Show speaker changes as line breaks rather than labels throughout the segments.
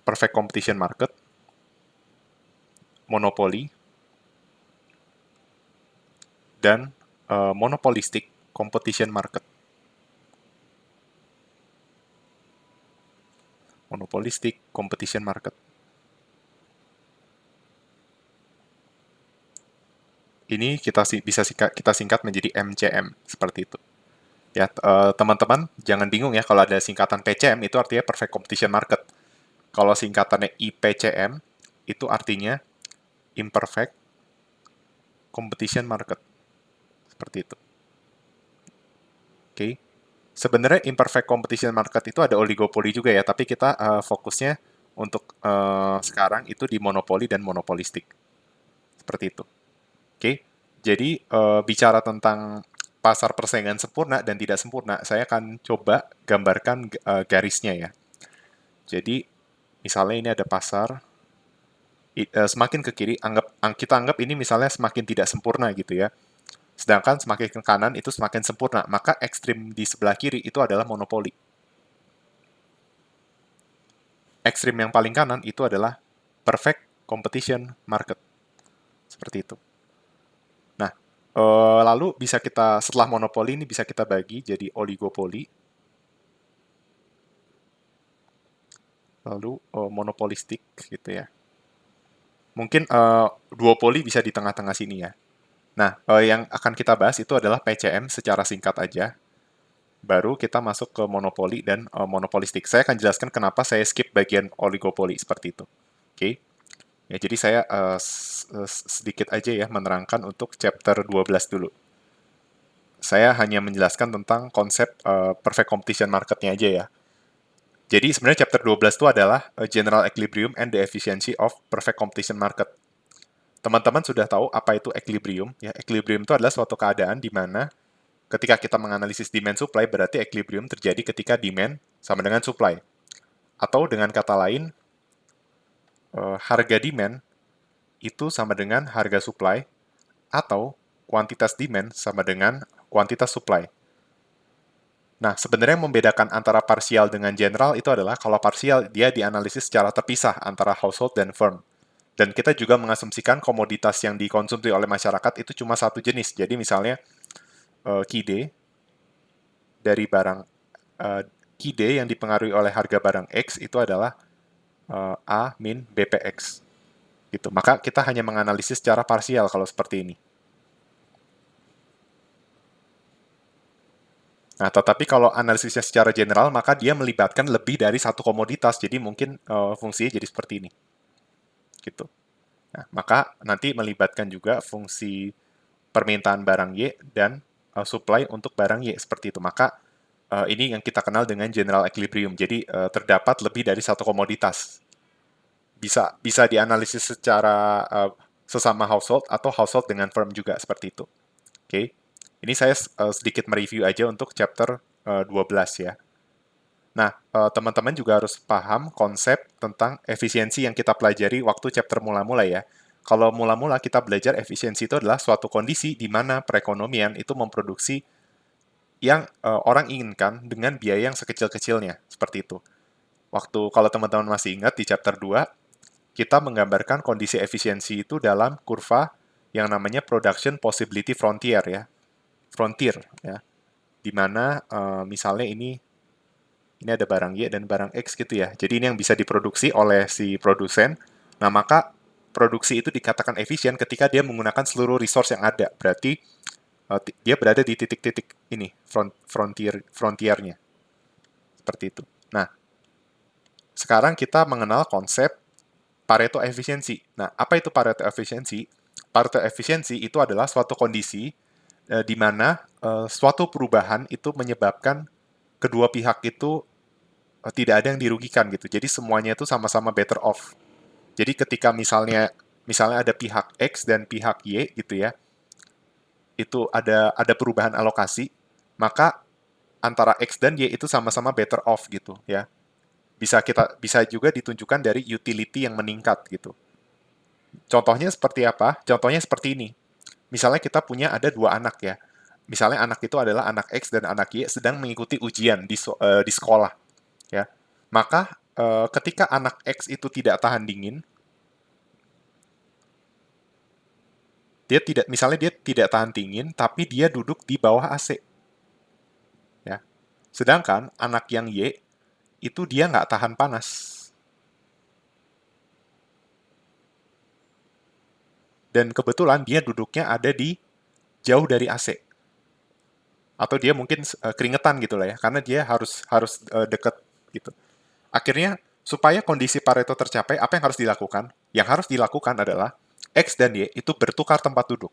perfect competition market, monopoly, dan monopolistic competition market. Monopolistic competition market. Ini kita singkat menjadi MCM, seperti itu. Ya, teman-teman jangan bingung ya kalau ada singkatan PCM itu artinya perfect competition market. Kalau singkatannya IPCM itu artinya imperfect competition market. Seperti itu. Oke. Sebenarnya imperfect competition market itu ada oligopoli juga ya, tapi kita fokusnya untuk sekarang itu di monopoli dan monopolistik. Seperti itu. Oke. Jadi bicara tentang pasar persaingan sempurna dan tidak sempurna, saya akan coba gambarkan garisnya ya. Jadi misalnya ini ada pasar, semakin ke kiri, kita anggap ini misalnya semakin tidak sempurna gitu ya. Sedangkan semakin ke kanan itu semakin sempurna, maka ekstrim di sebelah kiri itu adalah monopoli. Ekstrim yang paling kanan itu adalah perfect competition market. Seperti itu. Nah, lalu setelah monopoli ini bisa kita bagi jadi oligopoli, lalu monopolistik gitu ya. Mungkin duopoli bisa di tengah-tengah sini ya. Nah, yang akan kita bahas itu adalah PCM secara singkat aja. Baru kita masuk ke monopoli dan monopolistik. Saya akan jelaskan kenapa saya skip bagian oligopoli seperti itu. Oke. Ya, jadi saya sedikit aja ya menerangkan untuk chapter 12 dulu. Saya hanya menjelaskan tentang konsep perfect competition market-nya aja ya. Jadi sebenarnya chapter 12 itu adalah general equilibrium and the efficiency of perfect competition market. Teman-teman sudah tahu apa itu equilibrium. Ya, equilibrium itu adalah suatu keadaan di mana ketika kita menganalisis demand supply, berarti equilibrium terjadi ketika demand sama dengan supply. Atau dengan kata lain, harga demand itu sama dengan harga supply, atau kuantitas demand sama dengan kuantitas supply. Nah, sebenarnya yang membedakan antara parsial dengan general itu adalah kalau parsial dia dianalisis secara terpisah antara household dan firm. Dan kita juga mengasumsikan komoditas yang dikonsumsi oleh masyarakat itu cuma satu jenis. Jadi misalnya KIDE dari barang KIDE yang dipengaruhi oleh harga barang X itu adalah A min BPX. Gitu. Maka kita hanya menganalisis secara parsial kalau seperti ini. Nah, tetapi kalau analisisnya secara general, maka dia melibatkan lebih dari satu komoditas. Jadi mungkin fungsinya jadi seperti ini. Gitu. Nah, maka nanti melibatkan juga fungsi permintaan barang Y dan supply untuk barang Y seperti itu. Maka ini yang kita kenal dengan general equilibrium. Jadi terdapat lebih dari satu komoditas. Bisa dianalisis secara sesama household atau household dengan firm juga seperti itu. Oke. Ini saya sedikit mereview aja untuk chapter 12 ya. Nah, teman-teman juga harus paham konsep tentang efisiensi yang kita pelajari waktu chapter mula-mula ya. Kalau mula-mula kita belajar efisiensi itu adalah suatu kondisi di mana perekonomian itu memproduksi yang orang inginkan dengan biaya yang sekecil-kecilnya, seperti itu. Kalau teman-teman masih ingat di chapter 2, kita menggambarkan kondisi efisiensi itu dalam kurva yang namanya production possibility frontier ya. Frontier ya. Di mana misalnya ini ada barang Y dan barang X gitu ya. Jadi ini yang bisa diproduksi oleh si produsen. Nah, maka produksi itu dikatakan efisien ketika dia menggunakan seluruh resource yang ada. Berarti dia berada di titik-titik ini, frontiernya. Seperti itu. Nah, sekarang kita mengenal konsep Pareto efisiensi. Nah, apa itu Pareto efisiensi? Pareto efisiensi itu adalah suatu kondisi di mana suatu perubahan itu menyebabkan kedua pihak itu tidak ada yang dirugikan gitu. Jadi semuanya itu sama-sama better off. Jadi ketika misalnya ada pihak X dan pihak Y gitu ya, itu ada perubahan alokasi, maka antara X dan Y itu sama-sama better off gitu ya. Bisa juga ditunjukkan dari utility yang meningkat gitu. Contohnya seperti apa? Contohnya seperti ini. Misalnya kita punya ada dua anak ya. Misalnya anak itu adalah anak X dan anak Y sedang mengikuti ujian di sekolah ya. Maka ketika anak X itu tidak tahan dingin, misalnya dia tidak tahan dingin, tapi dia duduk di bawah AC, ya. Sedangkan anak yang Y itu dia nggak tahan panas. Dan kebetulan dia duduknya ada di jauh dari AC. Atau dia mungkin keringetan gitu lah ya, karena dia harus harus deket gitu. Akhirnya, supaya kondisi Pareto tercapai, apa yang harus dilakukan? Yang harus dilakukan adalah X dan Y itu bertukar tempat duduk.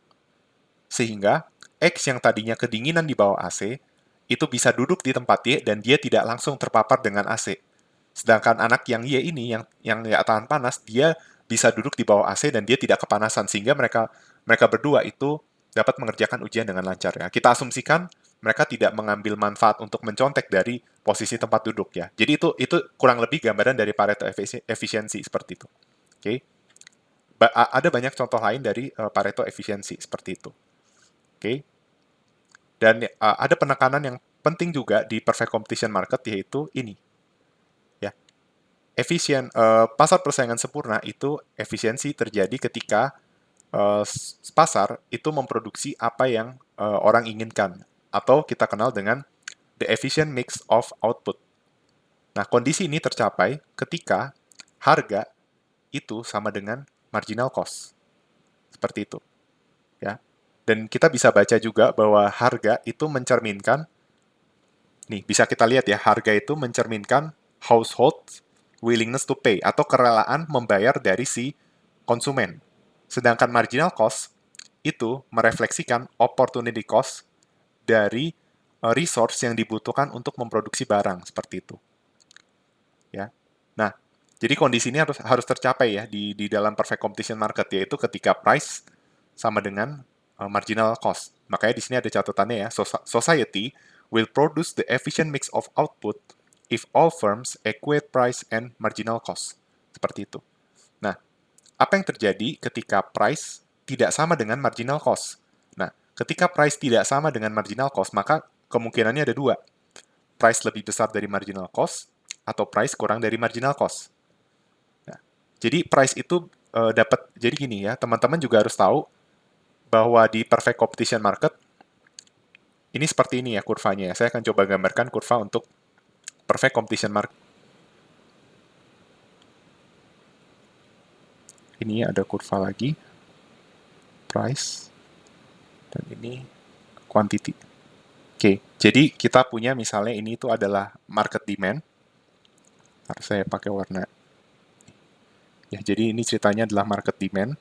Sehingga X yang tadinya kedinginan di bawah AC, itu bisa duduk di tempat Y dan dia tidak langsung terpapar dengan AC. Sedangkan anak yang Y ini, yang nggak tahan panas, dia bisa duduk di bawah AC dan dia tidak kepanasan. Sehingga mereka mereka berdua itu dapat mengerjakan ujian dengan lancar. Ya. Kita asumsikan mereka tidak mengambil manfaat untuk mencontek dari posisi tempat duduk ya. Jadi itu kurang lebih gambaran dari Pareto efisiensi seperti itu. Oke. Okay? Ada banyak contoh lain dari Pareto efisiensi seperti itu. Oke. Okay? Dan ada penekanan yang penting juga di perfect competition market yaitu ini. Ya. Pasar persaingan sempurna itu efisiensi terjadi ketika pasar itu memproduksi apa yang orang inginkan atau kita kenal dengan the efficient mix of output. Nah, kondisi ini tercapai ketika harga itu sama dengan marginal cost. Seperti itu. Ya. Dan kita bisa baca juga bahwa harga itu mencerminkan, nih bisa kita lihat ya, harga itu mencerminkan household willingness to pay atau kerelaan membayar dari si konsumen. Sedangkan marginal cost itu merefleksikan opportunity cost dari resource yang dibutuhkan untuk memproduksi barang seperti itu. Ya. Nah, jadi kondisi ini harus tercapai ya di dalam perfect competition market yaitu ketika price sama dengan marginal cost. Makanya di sini ada catatannya ya, society will produce the efficient mix of output if all firms equate price and marginal cost. Seperti itu. Nah, apa yang terjadi ketika price tidak sama dengan marginal cost? Nah, ketika price tidak sama dengan marginal cost, maka kemungkinannya ada dua. Price lebih besar dari marginal cost, atau price kurang dari marginal cost. Nah, jadi price itu jadi gini ya, teman-teman juga harus tahu bahwa di perfect competition market, ini seperti ini ya kurvanya ya. Saya akan coba gambarkan kurva untuk perfect competition market. Ini ada kurva lagi, price, dan ini quantity. Oke, jadi kita punya misalnya ini itu adalah market demand. Harus saya pakai warna. Ya, jadi ini ceritanya adalah market demand,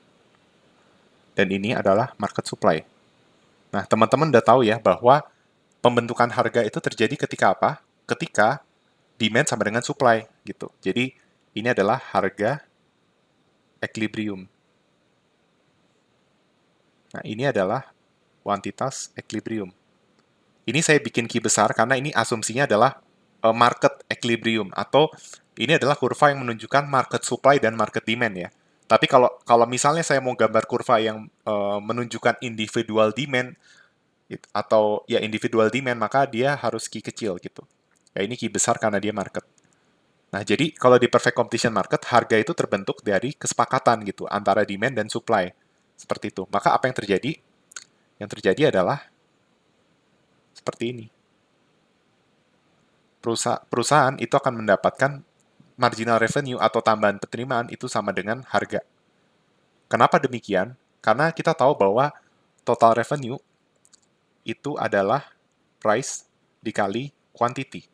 dan ini adalah market supply. Nah, teman-teman udah tahu ya bahwa pembentukan harga itu terjadi ketika apa? Ketika demand sama dengan supply gitu. Jadi ini adalah harga equilibrium. Nah, ini adalah kuantitas equilibrium. Ini saya bikin key besar karena ini asumsinya adalah market equilibrium atau ini adalah kurva yang menunjukkan market supply dan market demand ya. Tapi kalau misalnya saya mau gambar kurva yang menunjukkan individual demand atau ya individual demand, maka dia harus key kecil gitu. Ya ini key besar karena dia market. Nah, jadi kalau di perfect competition market, harga itu terbentuk dari kesepakatan gitu antara demand dan supply. Seperti itu. Maka apa yang terjadi? Yang terjadi adalah seperti ini. Perusahaan itu akan mendapatkan marginal revenue atau tambahan penerimaan itu sama dengan harga. Kenapa demikian? Karena kita tahu bahwa total revenue itu adalah price dikali quantity.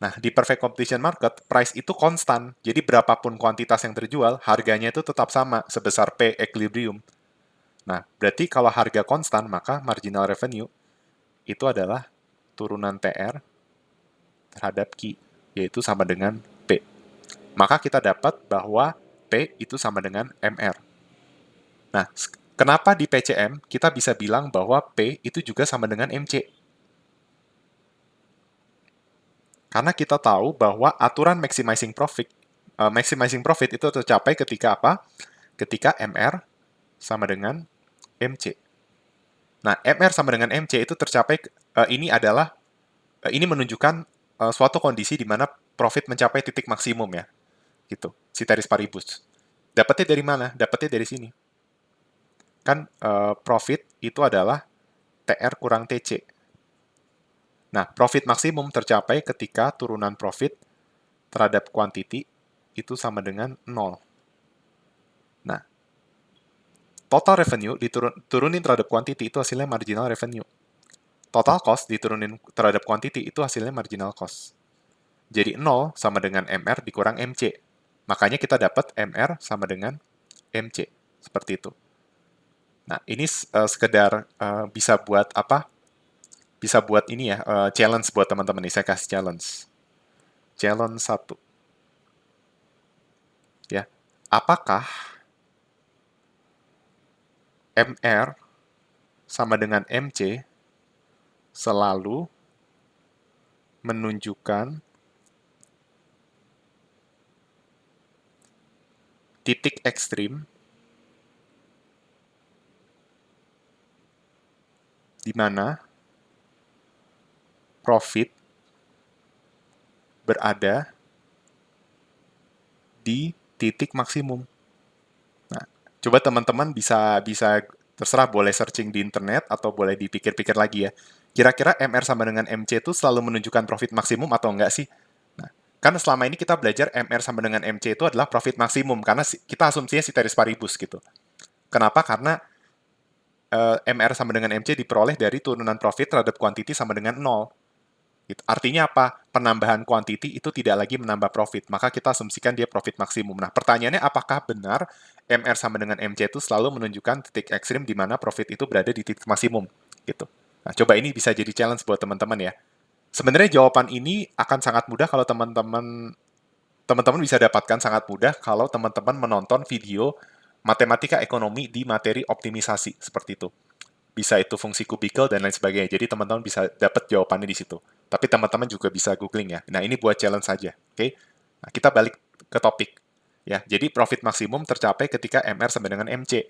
Nah, di perfect competition market, price itu konstan. Jadi berapapun kuantitas yang terjual, harganya itu tetap sama sebesar P equilibrium. Nah, berarti kalau harga konstan, maka marginal revenue itu adalah turunan TR terhadap Q, yaitu sama dengan P. Maka kita dapat bahwa P itu sama dengan MR. Nah, kenapa di PCM kita bisa bilang bahwa P itu juga sama dengan MC? Karena kita tahu bahwa aturan maximizing profit itu tercapai ketika apa? Ketika MR sama dengan MC. Nah, MR sama dengan MC itu tercapai, ini menunjukkan suatu kondisi di mana profit mencapai titik maksimum ya, gitu. Ceteris paribus. Dapatnya dari mana? Dapatnya dari sini. Kan profit itu adalah TR kurang TC. Nah, profit maksimum tercapai ketika turunan profit terhadap quantity itu sama dengan 0. Nah, total revenue diturunin terhadap quantity itu hasilnya marginal revenue. Total cost diturunin terhadap quantity itu hasilnya marginal cost. Jadi 0 sama dengan MR dikurang MC. Makanya kita dapat MR sama dengan MC. Seperti itu. Nah, ini sekedar bisa buat apa? Bisa buat ini ya, challenge buat teman-teman nih. Saya kasih challenge. Challenge 1. Ya. Apakah MR sama dengan MC selalu menunjukkan titik ekstrim di mana profit berada di titik maksimum. Nah, coba teman-teman bisa terserah boleh searching di internet atau boleh dipikir-pikir lagi ya. Kira-kira MR sama dengan MC itu selalu menunjukkan profit maksimum atau enggak sih? Nah, kan selama ini kita belajar MR sama dengan MC itu adalah profit maksimum karena kita asumsinya ceteris paribus gitu. Kenapa? Karena MR sama dengan MC diperoleh dari turunan profit terhadap quantity sama dengan 0. Gitu. Artinya apa? Penambahan quantity itu tidak lagi menambah profit, maka kita asumsikan dia profit maksimum. Nah, pertanyaannya apakah benar MR sama dengan MC itu selalu menunjukkan titik ekstrim di mana profit itu berada di titik maksimum? Gitu. Nah, coba ini bisa jadi challenge buat teman-teman ya. Sebenarnya jawaban ini akan sangat mudah kalau teman-teman bisa dapatkan sangat mudah kalau teman-teman menonton video matematika ekonomi di materi optimisasi seperti itu. Bisa itu fungsi kubikel dan lain sebagainya. Jadi teman-teman bisa dapat jawabannya di situ. Tapi teman-teman juga bisa googling ya. Nah, ini buat challenge saja. Oke. Nah, kita balik ke topik. Ya, jadi profit maksimum tercapai ketika MR sama dengan MC.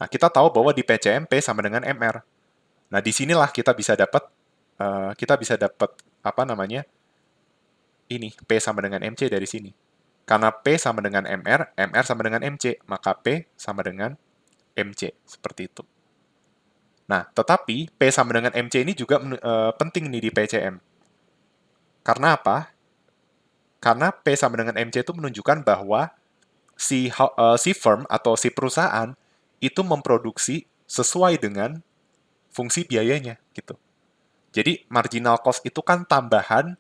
Nah, kita tahu bahwa di PCM P sama dengan MR. Nah, disinilah kita bisa dapat apa namanya? Ini P sama dengan MC dari sini. Karena P sama dengan MR, MR sama dengan MC, maka P sama dengan MC. Seperti itu. Nah, tetapi P sama dengan MC ini juga penting nih di PCM. Karena apa? Karena P sama dengan MC itu menunjukkan bahwa si firm atau si perusahaan itu memproduksi sesuai dengan fungsi biayanya gitu. Jadi marginal cost itu kan tambahan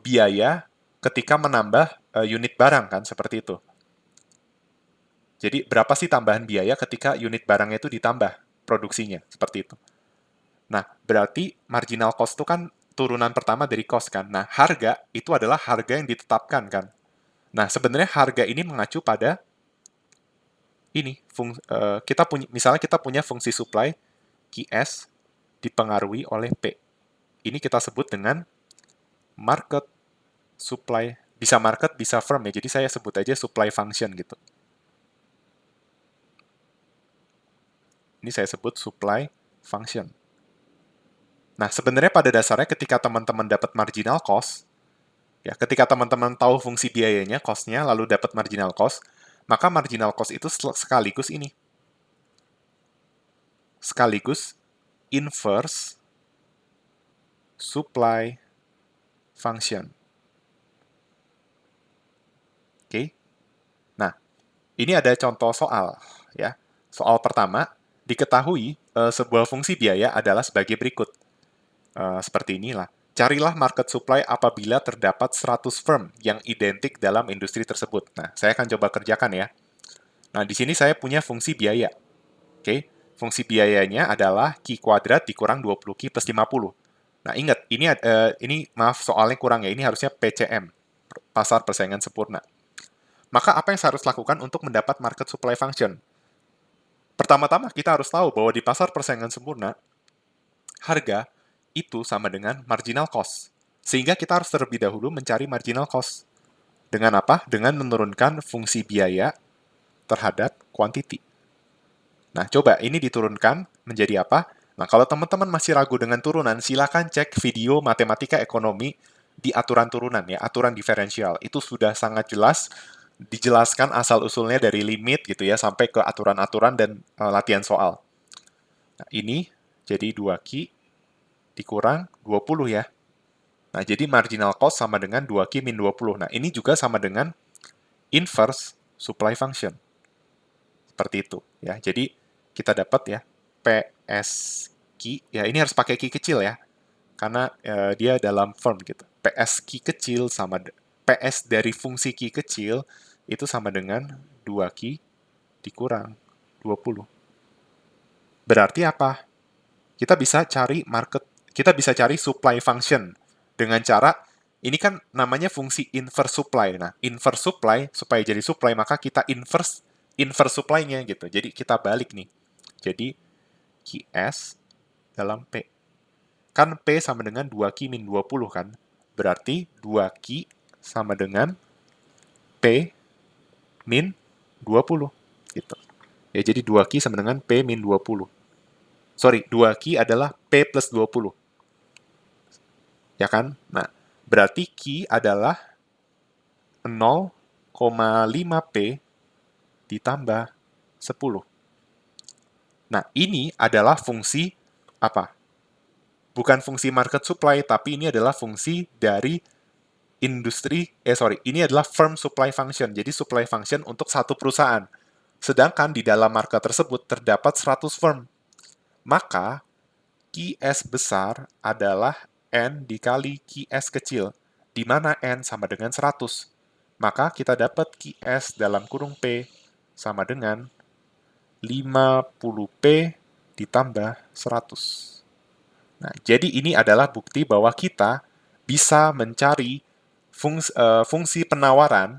biaya ketika menambah unit barang kan seperti itu. Jadi berapa sih tambahan biaya ketika unit barangnya itu ditambah produksinya seperti itu. Nah, berarti marginal cost itu kan turunan pertama dari cost kan. Nah, harga itu adalah harga yang ditetapkan kan. Nah, sebenarnya harga ini mengacu pada ini. Misalnya kita punya fungsi supply QS dipengaruhi oleh P. Ini kita sebut dengan market supply. Bisa market, bisa firm ya. Jadi saya sebut aja supply function gitu. Ini saya sebut supply function. Nah, sebenarnya pada dasarnya ketika teman-teman dapat marginal cost, ya, ketika teman-teman tahu fungsi biayanya, cost-nya, lalu dapat marginal cost, maka marginal cost itu sekaligus ini. Sekaligus inverse supply function. Oke? Nah, ini ada contoh soal, ya. Soal pertama, diketahui sebuah fungsi biaya adalah sebagai berikut. Seperti inilah. Carilah market supply apabila terdapat 100 firm yang identik dalam industri tersebut. Nah, saya akan coba kerjakan ya. Nah, di sini saya punya fungsi biaya. Oke, fungsi biayanya adalah Q kuadrat dikurang 20Q plus 50. Nah, ingat, ini maaf soalnya kurang ya, ini harusnya PCM, pasar persaingan sempurna. Maka apa yang saya harus lakukan untuk mendapat market supply function? Pertama-tama kita harus tahu bahwa di pasar persaingan sempurna, harga itu sama dengan marginal cost. Sehingga kita harus terlebih dahulu mencari marginal cost. Dengan apa? Dengan menurunkan fungsi biaya terhadap quantity. Nah, coba ini diturunkan menjadi apa? Nah, kalau teman-teman masih ragu dengan turunan, silakan cek video matematika ekonomi di aturan turunan ya, aturan diferensial. Itu sudah sangat jelas dijelaskan asal-usulnya dari limit gitu ya, sampai ke aturan-aturan dan latihan soal. Nah, ini jadi 2Q dikurang 20 ya. Nah, jadi marginal cost sama dengan 2Q min 20. Nah, ini juga sama dengan inverse supply function. Seperti itu ya. Jadi kita dapat ya PS Q, ya ini harus pakai Q kecil ya. Karena dia dalam form gitu. PS Q kecil sama PS dari fungsi Q kecil itu sama dengan 2Q dikurang 20. Berarti apa? Kita bisa cari supply function dengan cara ini kan namanya fungsi inverse supply. Nah, inverse supply supaya jadi supply maka kita inverse supply-nya gitu. Jadi kita balik nih. Jadi QS dalam P. Kan P sama dengan 2Q min 20 kan. Berarti 2Q sama dengan P min 20 gitu. Ya jadi 2Q sama dengan P min 20. Sorry, 2Q adalah P plus 20. Ya kan? Nah, berarti Q adalah 0,5P ditambah 10. Nah, ini adalah fungsi apa? Bukan fungsi market supply, tapi ini adalah fungsi dari ini adalah firm supply function. Jadi supply function untuk satu perusahaan. Sedangkan di dalam market tersebut terdapat 100 firm. Maka QS besar adalah N dikali QS kecil, di mana N sama dengan 100. Maka kita dapat QS dalam kurung P sama dengan 50P ditambah 100. Nah, jadi ini adalah bukti bahwa kita bisa mencari fungsi penawaran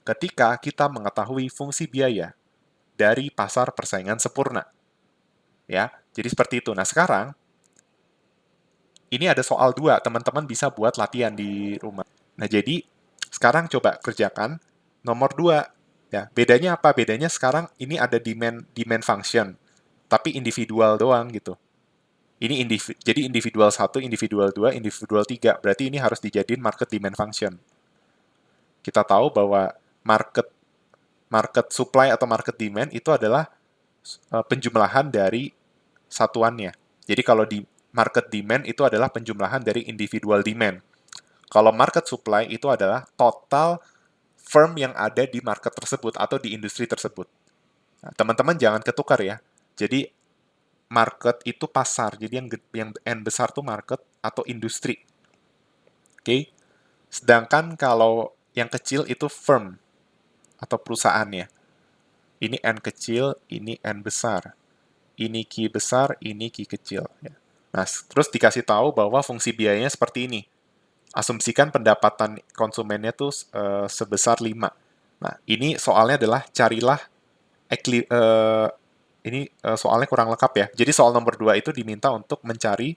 ketika kita mengetahui fungsi biaya dari pasar persaingan sempurna. Ya, jadi seperti itu. Nah, sekarang ini ada soal 2, teman-teman bisa buat latihan di rumah. Nah, jadi sekarang coba kerjakan nomor 2. Ya, bedanya apa? Bedanya sekarang ini ada demand function, tapi individual doang gitu. Ini jadi individual 1, individual 2, individual 3. Berarti ini harus dijadiin market demand function. Kita tahu bahwa market supply atau market demand itu adalah penjumlahan dari satuannya. Jadi kalau di market demand itu adalah penjumlahan dari individual demand. Kalau market supply itu adalah total firm yang ada di market tersebut atau di industri tersebut. Nah, teman-teman jangan ketukar ya. Jadi market itu pasar. Jadi yang N besar tuh market atau industri. Oke. Sedangkan kalau yang kecil itu firm atau perusahaannya. Ini N kecil, ini N besar. Ini Q besar, ini Q kecil. Ya. Nah, terus dikasih tahu bahwa fungsi biayanya seperti ini. Asumsikan pendapatan konsumennya tuh sebesar 5. Nah, ini soalnya adalah carilah ini soalnya kurang lengkap ya. Jadi soal nomor 2 itu diminta untuk mencari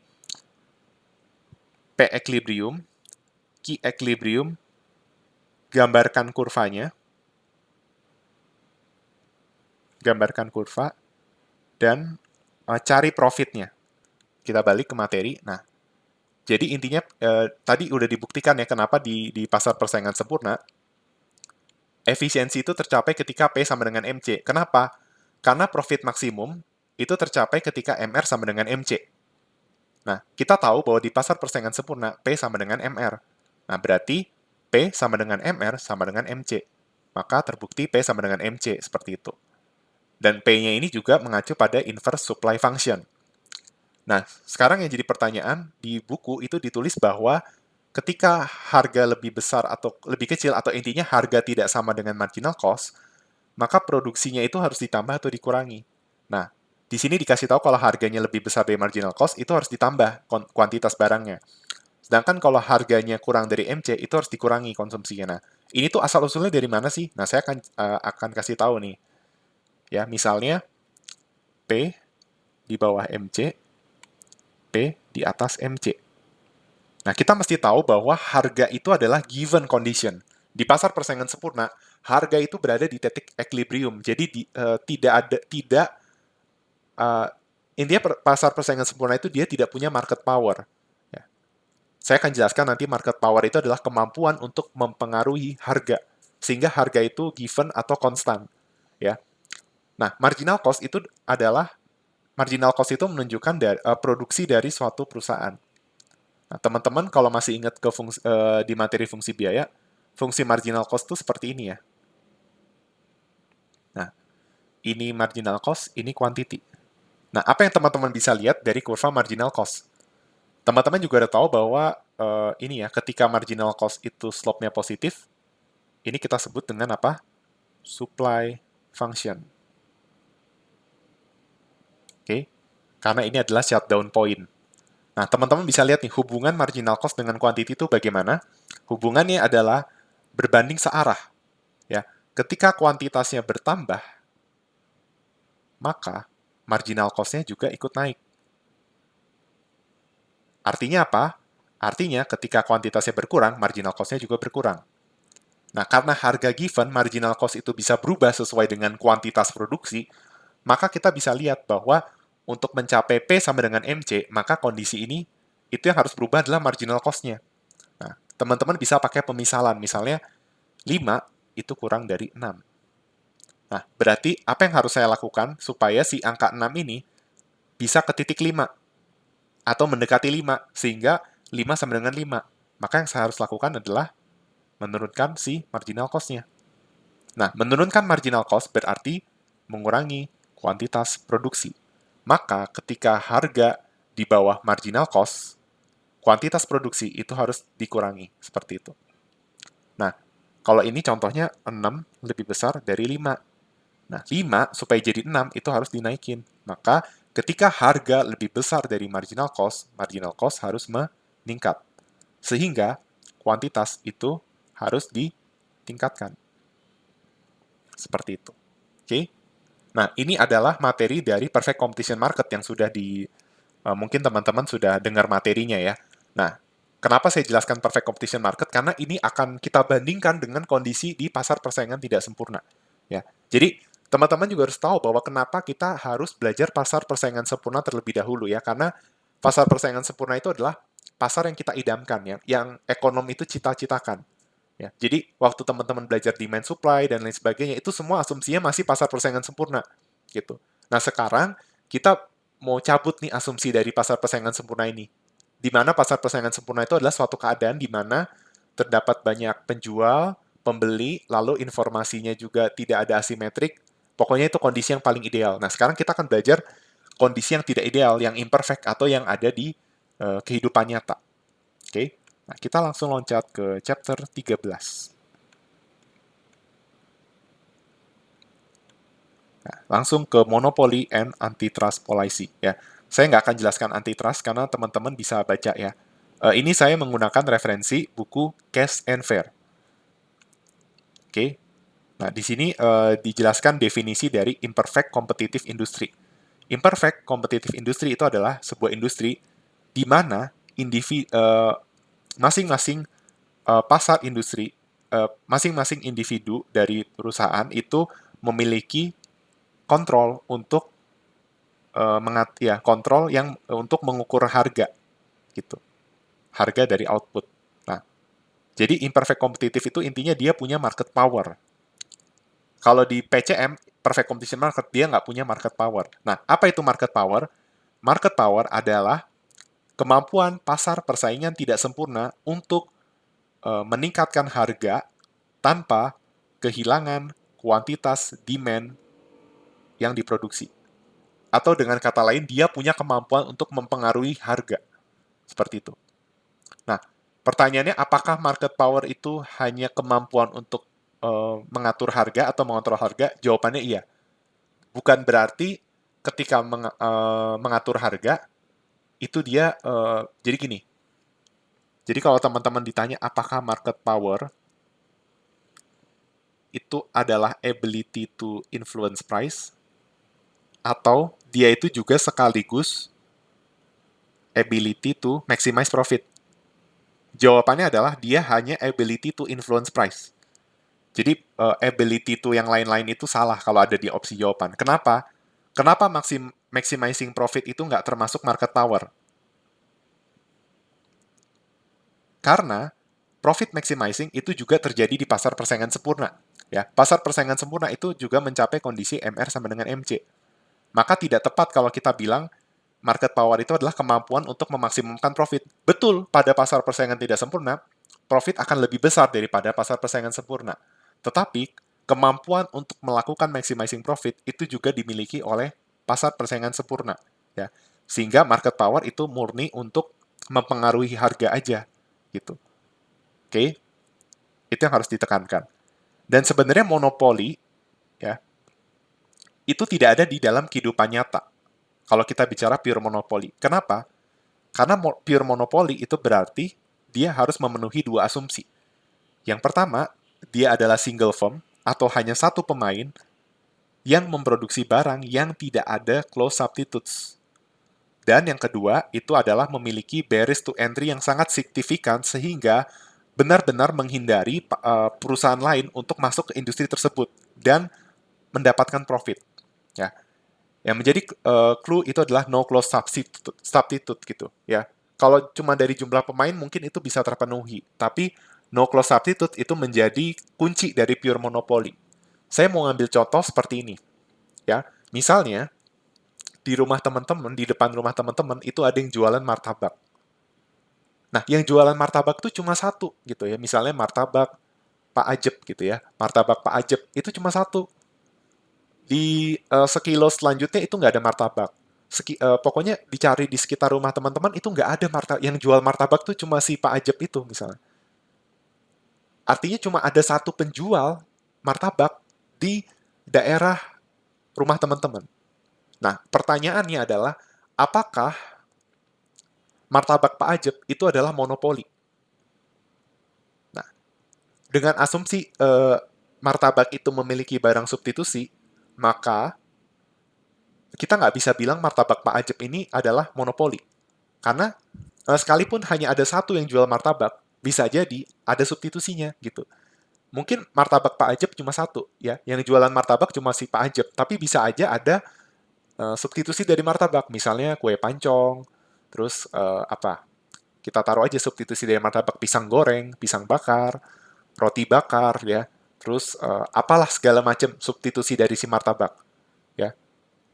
P equilibrium, Q equilibrium, gambarkan kurva, dan cari profitnya. Kita balik ke materi. Nah, jadi intinya tadi udah dibuktikan ya kenapa di pasar persaingan sempurna efisiensi itu tercapai ketika P sama dengan MC. Kenapa? Karena profit maksimum itu tercapai ketika MR sama dengan MC. Nah, kita tahu bahwa di pasar persaingan sempurna P sama dengan MR. Nah, berarti P sama dengan MR sama dengan MC. Maka terbukti P sama dengan MC seperti itu. Dan P-nya ini juga mengacu pada inverse supply function. Nah, sekarang yang jadi pertanyaan, di buku itu ditulis bahwa ketika harga lebih besar atau lebih kecil, atau intinya harga tidak sama dengan marginal cost, maka produksinya itu harus ditambah atau dikurangi. Nah, di sini dikasih tahu kalau harganya lebih besar dari marginal cost, itu harus ditambah kuantitas barangnya. Sedangkan kalau harganya kurang dari MC, itu harus dikurangi konsumsinya. Nah, ini tuh asal-usulnya dari mana sih? Nah, saya akan kasih tahu nih. Ya, misalnya P di bawah MC, P di atas MC. Nah, kita mesti tahu bahwa harga itu adalah given condition. Di pasar persaingan sempurna, harga itu berada di titik equilibrium. Jadi intinya pasar persaingan sempurna itu dia tidak punya market power. Ya. Saya akan jelaskan nanti market power itu adalah kemampuan untuk mempengaruhi harga, sehingga harga itu given atau konstan. Ya. Nah, marginal cost itu adalah marginal cost itu menunjukkan produksi dari suatu perusahaan. Nah, teman-teman kalau masih ingat ke di materi fungsi biaya, fungsi marginal cost itu seperti ini ya. Nah, ini marginal cost, ini quantity. Nah, apa yang teman-teman bisa lihat dari kurva marginal cost? Teman-teman juga udah tahu bahwa ini ya, ketika marginal cost itu slope-nya positif, ini kita sebut dengan apa? Supply function. Oke? Karena ini adalah shutdown point. Nah, teman-teman bisa lihat nih, hubungan marginal cost dengan quantity itu bagaimana? Hubungannya adalah berbanding searah. Ya, ketika kuantitasnya bertambah, maka marginal cost-nya juga ikut naik. Artinya apa? Artinya ketika kuantitasnya berkurang, marginal cost-nya juga berkurang. Nah, karena harga given, marginal cost itu bisa berubah sesuai dengan kuantitas produksi, maka kita bisa lihat bahwa untuk mencapai P sama dengan MC, maka kondisi ini, itu yang harus berubah adalah marginal cost-nya. Nah, teman-teman bisa pakai pemisalan, misalnya 5 itu kurang dari 6. Nah, berarti apa yang harus saya lakukan supaya si angka 6 ini bisa ke titik 5 atau mendekati 5 sehingga 5 sama dengan 5. Maka yang saya harus lakukan adalah menurunkan si marginal cost-nya. Nah, menurunkan marginal cost berarti mengurangi kuantitas produksi. Maka ketika harga di bawah marginal cost, kuantitas produksi itu harus dikurangi, seperti itu. Nah, kalau ini contohnya 6 lebih besar dari 5. Nah, 5 supaya jadi 6 itu harus dinaikin. Maka ketika harga lebih besar dari marginal cost harus meningkat. Sehingga kuantitas itu harus ditingkatkan. Seperti itu. Oke? Nah, ini adalah materi dari Perfect Competition Market yang sudah mungkin teman-teman sudah dengar materinya ya. Nah, kenapa saya jelaskan Perfect Competition Market? Karena ini akan kita bandingkan dengan kondisi di pasar persaingan tidak sempurna. Ya, jadi teman-teman juga harus tahu bahwa kenapa kita harus belajar pasar persaingan sempurna terlebih dahulu ya, karena pasar persaingan sempurna itu adalah pasar yang kita idamkan ya, yang ekonom itu cita-citakan. Ya, jadi waktu teman-teman belajar demand supply dan lain sebagainya itu semua asumsinya masih pasar persaingan sempurna gitu. Nah, sekarang kita mau cabut nih asumsi dari pasar persaingan sempurna ini. Di mana pasar persaingan sempurna itu adalah suatu keadaan di mana terdapat banyak penjual, pembeli, lalu informasinya juga tidak ada asimetrik. Pokoknya itu kondisi yang paling ideal. Nah, sekarang kita akan belajar kondisi yang tidak ideal, yang imperfect atau yang ada di kehidupan nyata. Oke? Nah, kita langsung loncat ke chapter 13. Nah, langsung ke monopoly and antitrust policy. Ya, saya nggak akan jelaskan antitrust karena teman-teman bisa baca ya. Ini saya menggunakan referensi buku Cash and Fair. Oke. Nah, di sini dijelaskan definisi dari imperfect competitive industry. Imperfect competitive industry itu adalah sebuah industri di mana masing-masing pasar industri, masing-masing individu dari perusahaan itu memiliki kontrol untuk kontrol yang untuk mengukur harga gitu, harga dari output. Nah, jadi imperfect competitive itu intinya dia punya market power. Kalau di PCM, perfect competition market, dia nggak punya market power. Nah, apa itu market power? Market power adalah kemampuan pasar persaingan tidak sempurna untuk meningkatkan harga tanpa kehilangan kuantitas demand yang diproduksi. Atau dengan kata lain, dia punya kemampuan untuk mempengaruhi harga. Seperti itu. Nah, pertanyaannya apakah market power itu hanya kemampuan untuk mengatur harga atau mengontrol harga? Jawabannya iya. Bukan berarti ketika mengatur harga, itu dia, jadi gini, jadi kalau teman-teman ditanya apakah market power itu adalah ability to influence price, atau dia itu juga sekaligus ability to maximize profit. Jawabannya adalah dia hanya ability to influence price. Jadi ability to yang lain-lain itu salah kalau ada di opsi jawaban. Kenapa? Kenapa maximizing profit itu nggak termasuk market power? Karena profit maximizing itu juga terjadi di pasar persaingan sempurna. Ya, pasar persaingan sempurna itu juga mencapai kondisi MR sama dengan MC. Maka tidak tepat kalau kita bilang market power itu adalah kemampuan untuk memaksimumkan profit. Betul, pada pasar persaingan tidak sempurna, profit akan lebih besar daripada pasar persaingan sempurna. Tetapi, kemampuan untuk melakukan maximizing profit itu juga dimiliki oleh pasar persaingan sempurna. Ya. Sehingga market power itu murni untuk mempengaruhi harga aja. Gitu. Oke? Itu yang harus ditekankan. Dan sebenarnya monopoli, ya, itu tidak ada di dalam kehidupan nyata. Kalau kita bicara pure monopoli. Kenapa? Karena pure monopoli itu berarti dia harus memenuhi dua asumsi. Yang pertama, dia adalah single firm atau hanya satu pemain yang memproduksi barang yang tidak ada close substitutes. Dan yang kedua, itu adalah memiliki barriers to entry yang sangat signifikan sehingga benar-benar menghindari perusahaan lain untuk masuk ke industri tersebut dan mendapatkan profit. Ya, yang menjadi clue itu adalah no close substitute gitu ya. Kalau cuma dari jumlah pemain mungkin itu bisa terpenuhi, tapi no close substitute itu menjadi kunci dari pure monopoly. Saya mau ngambil contoh seperti ini ya. Misalnya di rumah teman-teman, di depan rumah teman-teman itu ada yang jualan martabak. Nah, yang jualan martabak itu cuma satu gitu ya. Misalnya martabak Pak Ajep gitu ya. Martabak Pak Ajep itu cuma satu. Di sekilo selanjutnya itu nggak ada martabak. Pokoknya dicari di sekitar rumah teman-teman itu nggak ada martabak. Yang jual martabak tuh cuma si Pak Ajep itu misalnya. Artinya cuma ada satu penjual martabak di daerah rumah teman-teman. Nah, pertanyaannya adalah, apakah martabak Pak Ajep itu adalah monopoli? Nah, dengan asumsi martabak itu memiliki barang substitusi, maka kita nggak bisa bilang martabak Pak Ajep ini adalah monopoli. Karena sekalipun hanya ada satu yang jual martabak, bisa jadi ada substitusinya gitu. Mungkin martabak Pak Ajep cuma satu, ya. Yang jualan martabak cuma si Pak Ajep, tapi bisa aja ada substitusi dari martabak. Misalnya kue pancong, terus apa? Kita taruh aja substitusi dari martabak pisang goreng, pisang bakar, roti bakar, ya. Terus apalah segala macam substitusi dari si martabak, ya.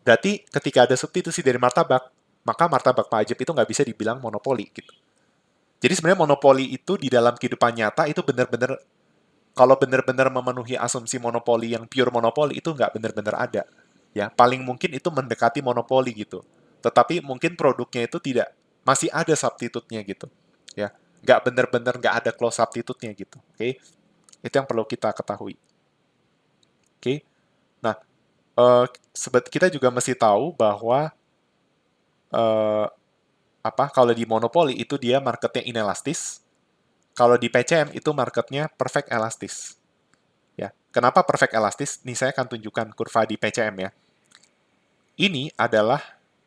Berarti ketika ada substitusi dari martabak, maka martabak Pak Ajep itu nggak bisa dibilang monopoli gitu. Jadi sebenarnya monopoli itu di dalam kehidupan nyata itu benar-benar, kalau benar-benar memenuhi asumsi monopoli yang pure monopoli itu nggak benar-benar ada. Ya, paling mungkin itu mendekati monopoli gitu. Tetapi mungkin produknya itu tidak, masih ada substitutnya gitu. Ya, nggak benar-benar nggak ada close substitutnya gitu. Oke, itu yang perlu kita ketahui. Oke, nah kita juga mesti tahu bahwa eh, apa kalau di monopoli itu dia marketnya inelastis, kalau di PCM itu marketnya perfect elastis. Ya, kenapa perfect elastis? Nih saya akan tunjukkan kurva di PCM ya. Ini adalah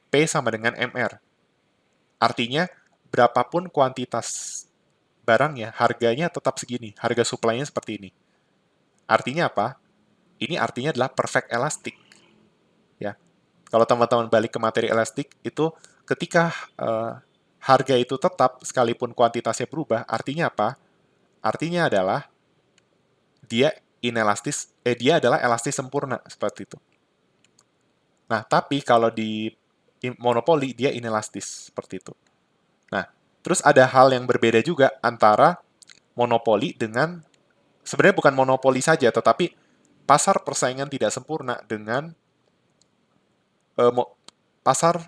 P sama dengan MR. Artinya berapapun kuantitas barangnya, harganya tetap segini. Harga supply-nya seperti ini. Artinya apa? Ini artinya adalah perfect elastic. Ya, kalau teman-teman balik ke materi elastik itu ketika harga itu tetap sekalipun kuantitasnya berubah, artinya apa? Artinya adalah dia inelastis, dia adalah elastis sempurna seperti itu. Nah, tapi kalau di monopoli dia inelastis seperti itu. Nah, terus ada hal yang berbeda juga antara monopoli dengan, sebenarnya bukan monopoli saja, tetapi pasar persaingan tidak sempurna dengan eh, pasar,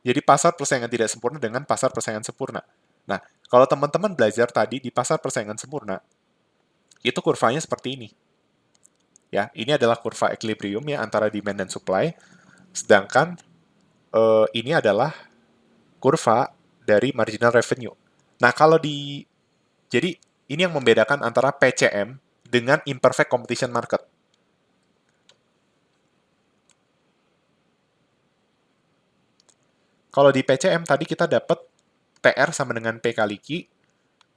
jadi pasar persaingan tidak sempurna dengan pasar persaingan sempurna. Nah, kalau teman-teman belajar tadi di pasar persaingan sempurna, itu kurvanya seperti ini. Ya, ini adalah kurva equilibrium ya antara demand dan supply. Sedangkan ini adalah kurva dari marginal revenue. Nah, jadi ini yang membedakan antara PCM dengan imperfect competition market. Kalau di PCM tadi kita dapat TR sama dengan P kali Q,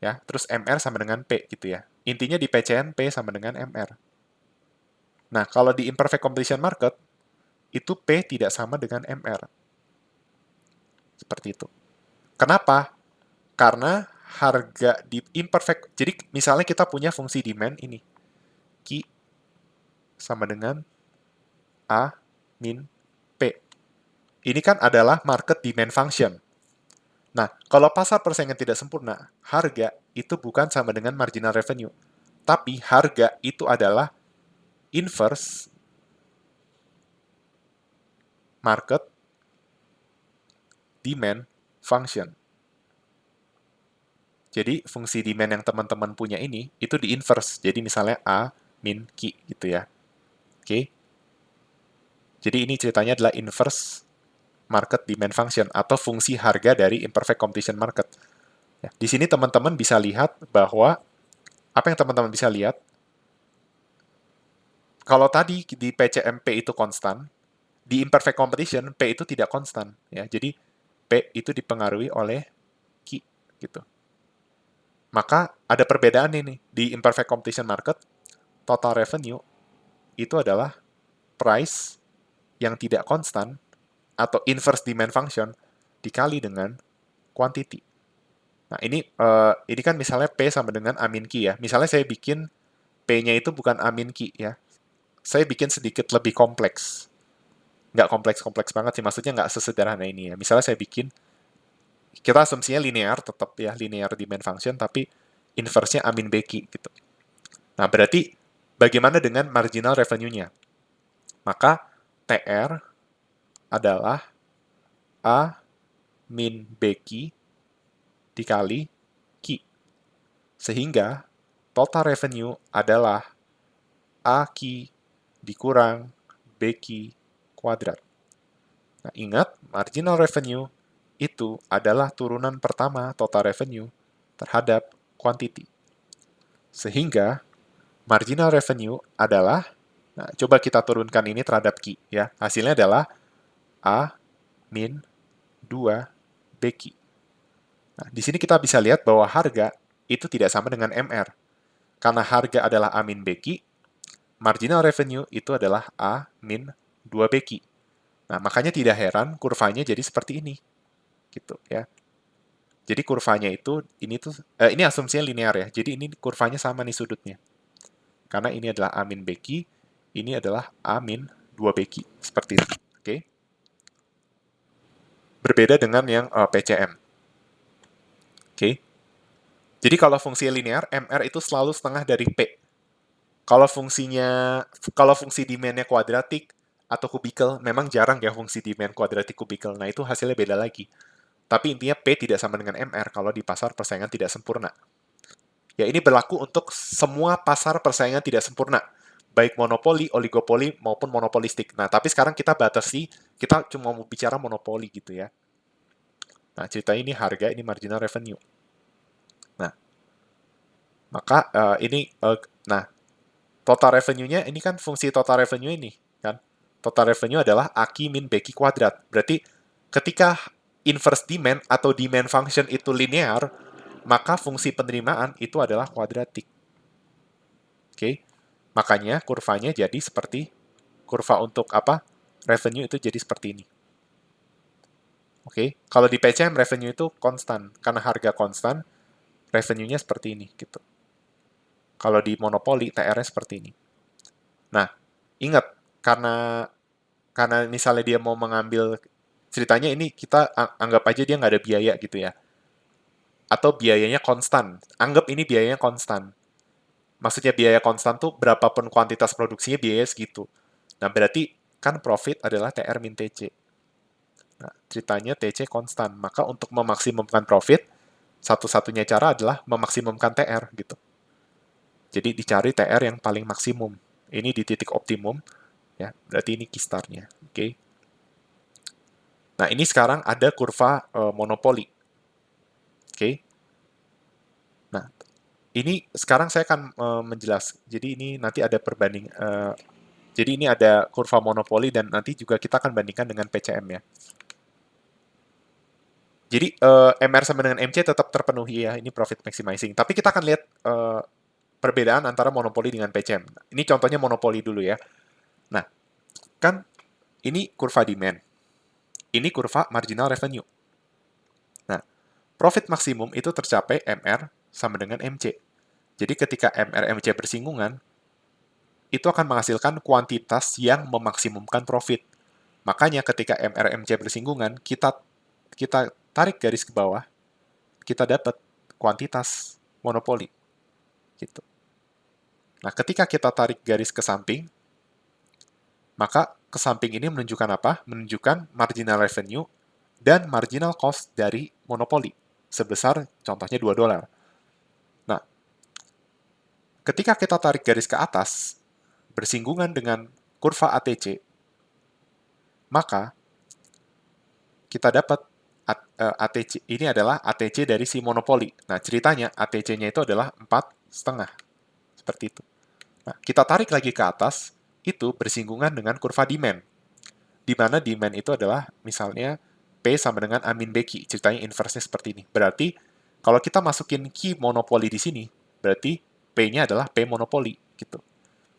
ya, terus MR sama dengan P gitu ya. Intinya di PCM P sama dengan MR. Nah, kalau di imperfect competition market, itu P tidak sama dengan MR. Seperti itu. Kenapa? Karena harga di imperfect. Jadi misalnya kita punya fungsi demand ini. Q sama dengan A min P. Ini kan adalah market demand function. Nah, kalau pasar persaingan tidak sempurna, harga itu bukan sama dengan marginal revenue. Tapi harga itu adalah inverse market demand function. Jadi fungsi demand yang teman-teman punya ini, itu di inverse. Jadi misalnya A min Q gitu ya. Oke. Jadi ini ceritanya adalah inverse market demand function atau fungsi harga dari imperfect competition market. Ya, di sini teman-teman bisa lihat bahwa apa yang teman-teman bisa lihat, kalau tadi di PCMP itu konstan, di imperfect competition P itu tidak konstan. Ya, jadi P itu dipengaruhi oleh Q gitu. Maka ada perbedaan ini di imperfect competition market, total revenue itu adalah price yang tidak konstan atau inverse demand function dikali dengan quantity. Nah, ini kan misalnya P sama dengan A min Q ya. Misalnya saya bikin P-nya itu bukan A min Q ya. Saya bikin sedikit lebih kompleks. Nggak kompleks-kompleks banget sih, maksudnya nggak sesederhana ini ya. Misalnya saya bikin, kita asumsinya linear, tetap ya, linear demand function, tapi inverse-nya A min BQ gitu. Nah, berarti bagaimana dengan marginal revenue-nya? Maka TR adalah A min BQ dikali Q. Sehingga total revenue adalah AQ dikurang BQ kuadrat. Nah, ingat, marginal revenue itu adalah turunan pertama total revenue terhadap quantity. Sehingga marginal revenue adalah, nah, coba kita turunkan ini terhadap Q ya. Hasilnya adalah A min 2 BQ. Nah, di sini kita bisa lihat bahwa harga itu tidak sama dengan MR. Karena harga adalah A min BQ, marginal revenue itu adalah A min 2 BQ. Nah, makanya tidak heran kurvanya jadi seperti ini. Gitu ya. Jadi kurvanya itu, ini asumsinya linear ya. Jadi ini kurvanya sama nih sudutnya. Karena ini adalah A min BQ, ini adalah A min 2 BQ. Seperti itu. Oke. Berbeda dengan yang PCM. Oke. Jadi kalau fungsi linear, MR itu selalu setengah dari P. Kalau fungsi demand-nya kuadratik atau kubikel, memang jarang ya fungsi demand kuadratik kubikel. Nah, itu hasilnya beda lagi. Tapi intinya P tidak sama dengan MR kalau di pasar persaingan tidak sempurna. Ya, ini berlaku untuk semua pasar persaingan tidak sempurna. Baik monopoli, oligopoli, maupun monopolistik. Nah, tapi sekarang kita batasi, kita cuma mau bicara monopoli gitu ya. Nah, cerita ini harga, ini marginal revenue. Nah, maka nah, total revenue-nya, ini kan fungsi total revenue ini, kan? Total revenue adalah AQ min BQ kuadrat. Berarti ketika inverse demand atau demand function itu linear, maka fungsi penerimaan itu adalah kuadratik. Oke? Makanya kurvanya jadi seperti kurva untuk apa? Revenue itu jadi seperti ini. Oke? Kalau di PCM revenue itu konstan. Karena harga konstan, revenue-nya seperti ini gitu. Kalau di monopoli TR-nya seperti ini. Nah, ingat karena misalnya dia mau mengambil ceritanya ini kita anggap aja dia nggak ada biaya gitu ya. Atau biayanya konstan. Anggap ini biayanya konstan. Maksudnya biaya konstan tuh berapapun kuantitas produksinya biaya segitu. Nah, berarti kan profit adalah TR min TC. Nah, ceritanya TC konstan. Maka untuk memaksimumkan profit, satu-satunya cara adalah memaksimumkan TR gitu. Jadi dicari TR yang paling maksimum. Ini di titik optimum, ya. Berarti ini key star-nya. Oke. Nah, ini sekarang ada kurva monopoli. Oke. Nah, ini sekarang saya akan menjelaskan. Jadi ini nanti ada perbanding. Jadi ini ada kurva monopoli dan nanti juga kita akan bandingkan dengan PCM ya. Jadi MR sama dengan MC tetap terpenuhi ya, ini profit maximizing. Tapi kita akan lihat perbedaan antara monopoli dengan PCM. Ini contohnya monopoli dulu ya. Nah, kan ini kurva demand. Ini kurva marginal revenue. Nah, Profit maksimum itu tercapai MR sama dengan MC. Jadi ketika MR MC bersinggungan, itu akan menghasilkan kuantitas yang memaksimumkan profit. Makanya ketika MR MC bersinggungan, kita tarik garis ke bawah, kita dapat kuantitas monopoli. Gitu. Nah, ketika kita tarik garis ke samping, maka ke samping ini menunjukkan apa? Menunjukkan marginal revenue dan marginal cost dari monopoli sebesar contohnya $2. Nah, ketika kita tarik garis ke atas, bersinggungan dengan kurva ATC, maka kita dapat ATC ini adalah ATC dari si monopoli. Nah, ceritanya ATC-nya itu adalah 4,5. Seperti itu. Nah, kita tarik lagi ke atas, itu bersinggungan dengan kurva demand. Di mana demand itu adalah misalnya P sama dengan Amin Beki. Ceritanya inverse-nya seperti ini. Berarti kalau kita masukin key monopoli di sini, berarti P-nya adalah P monopoli gitu.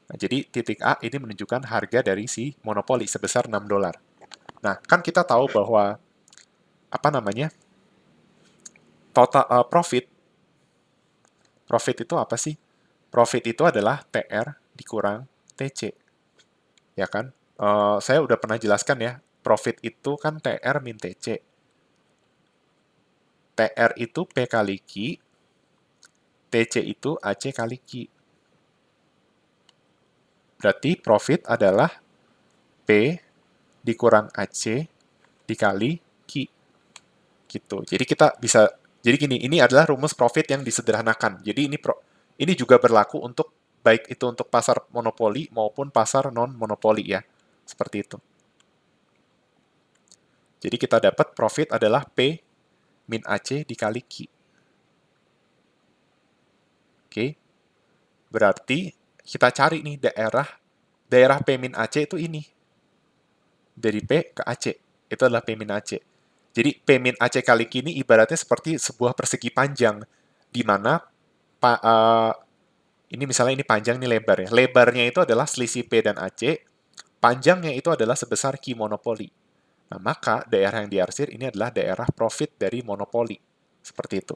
Nah, jadi titik A ini menunjukkan harga dari si monopoli sebesar $6. Nah, kan kita tahu bahwa apa namanya? Total profit itu apa sih? Profit itu adalah TR dikurang TC. Ya kan? Saya udah pernah jelaskan ya, profit itu kan TR min TC. TR itu P kali Q, TC itu AC kali Q. Berarti profit adalah P dikurang AC dikali Q. Gitu. Jadi kita bisa, jadi gini, ini adalah rumus profit yang disederhanakan. Jadi ini juga berlaku untuk, baik itu untuk pasar monopoli maupun pasar non-monopoli ya. Seperti itu. Jadi kita dapat profit adalah P min AC dikali Q. Oke. Berarti kita cari nih daerah P min AC itu ini. Dari P ke AC. Itu adalah P min AC. Jadi P min AC kali Q ini ibaratnya seperti sebuah persegi panjang. Di mana ini misalnya ini panjang, ini lebar ya. Lebarnya itu adalah selisih P dan AC. Panjangnya itu adalah sebesar Q monopoli. Nah, maka daerah yang diarsir ini adalah daerah profit dari monopoli. Seperti itu.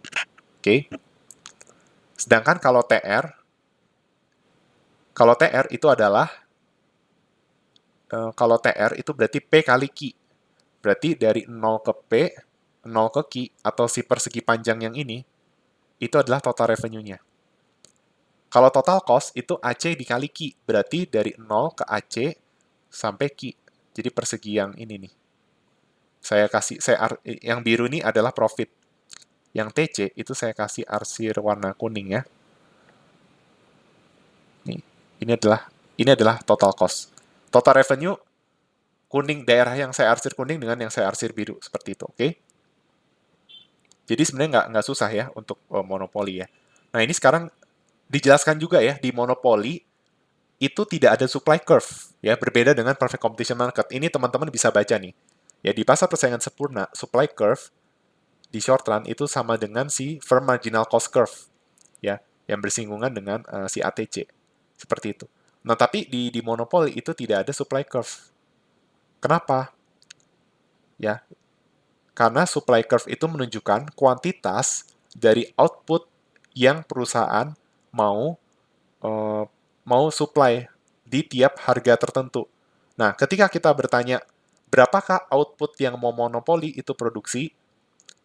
Oke. Sedangkan kalau TR itu adalah, kalau TR itu berarti P kali Q. Berarti dari 0 ke P, 0 ke Q, atau si persegi panjang yang ini, itu adalah total revenue-nya. Kalau total cost itu AC dikali Q. Berarti dari 0 ke AC sampai Q. Jadi persegi yang ini nih. Yang biru ini adalah profit. Yang TC itu saya kasih arsir warna kuning ya. Nih, ini adalah total cost. Total revenue kuning, daerah yang saya arsir kuning dengan yang saya arsir biru seperti itu, oke? Jadi sebenarnya nggak susah ya untuk monopoli ya. Nah, ini sekarang dijelaskan juga ya, di monopoli itu tidak ada supply curve ya, berbeda dengan perfect competition market. Ini teman-teman bisa baca nih. Ya, di pasar persaingan sempurna, supply curve di short run itu sama dengan si firm marginal cost curve ya, yang bersinggungan dengan si ATC. Seperti itu. Nah, tapi di monopoli itu tidak ada supply curve. Kenapa? Ya, karena supply curve itu menunjukkan kuantitas dari output yang perusahaan mau mau supply di tiap harga tertentu. Nah, ketika kita bertanya berapakah output yang mau monopoli itu produksi,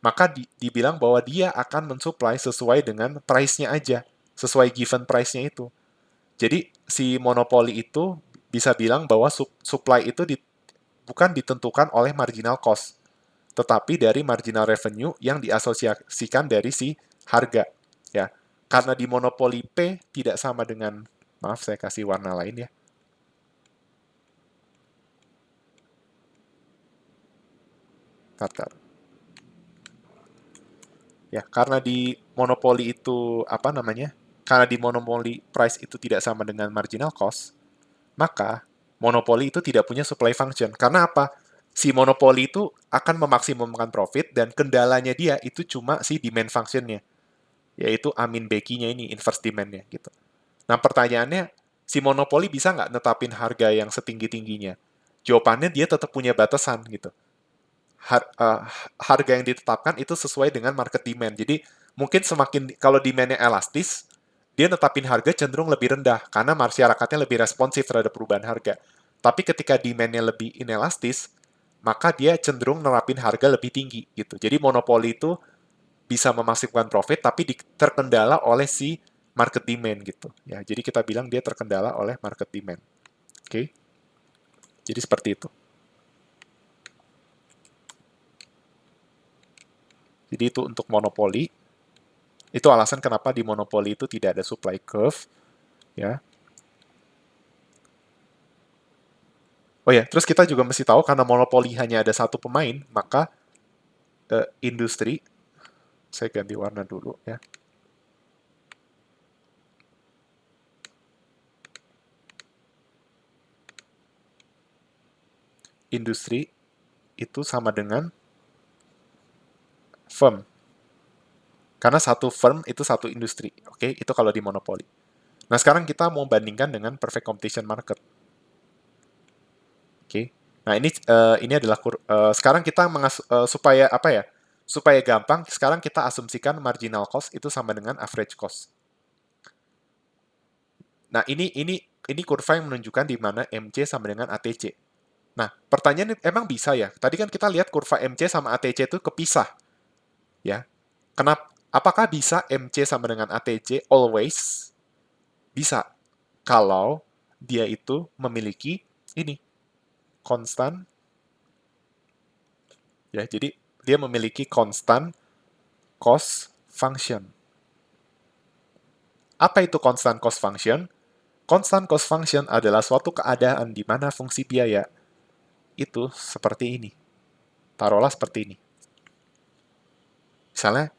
maka dibilang bahwa dia akan mensupply sesuai dengan price-nya aja, sesuai given price-nya itu. Jadi si monopoli itu bisa bilang bahwa supply itu bukan ditentukan oleh marginal cost, tetapi dari marginal revenue yang diasosiasikan dari si harga. Ya, karena di monopoli P tidak sama dengan, maaf saya kasih warna lain ya. Tartar. Ya, karena di monopoli itu apa namanya? Karena di monopoli price itu tidak sama dengan marginal cost, maka monopoli itu tidak punya supply function. Karena apa? Si monopoli itu akan memaksimumkan profit dan kendalanya dia itu cuma si demand functionnya, yaitu Amin Bekinya ini, inverse demand-nya gitu. Nah, pertanyaannya, si monopoli bisa nggak netapin harga yang setinggi-tingginya? Jawabannya dia tetap punya batasan gitu. harga yang ditetapkan itu sesuai dengan market demand. Jadi mungkin semakin kalau demand-nya elastis, dia netapin harga cenderung lebih rendah karena masyarakatnya lebih responsif terhadap perubahan harga. Tapi ketika demand-nya lebih inelastis, maka dia cenderung nerapin harga lebih tinggi gitu. Jadi monopoli itu bisa memasifkan profit tapi terkendala oleh si market demand gitu. Ya, jadi kita bilang dia terkendala oleh market demand. Oke. Jadi seperti itu. Jadi itu untuk monopoli. Itu alasan kenapa di monopoli itu tidak ada supply curve, ya. Oh ya, terus kita juga mesti tahu karena monopoli hanya ada satu pemain, maka industri, saya ganti warna dulu ya. Industri itu sama dengan firm. Karena satu firm itu satu industri, oke? Itu kalau di monopoli. Nah, sekarang kita mau bandingkan dengan perfect competition market. Oke. Nah, ini adalah sekarang kita supaya apa ya? Supaya gampang, sekarang kita asumsikan marginal cost itu sama dengan average cost. Nah, ini kurva yang menunjukkan di mana MC sama dengan ATC. Nah, pertanyaan emang bisa ya? Tadi kan kita lihat kurva MC sama ATC itu kepisah, ya. Kenapa? Apakah bisa MC sama dengan ATC always? Bisa. Kalau dia itu memiliki ini konstan, ya. Jadi dia memiliki konstan cost function. Apa itu constant cost function? Constant cost function adalah suatu keadaan di mana fungsi biaya itu seperti ini. Taruhlah seperti ini. Misalnya,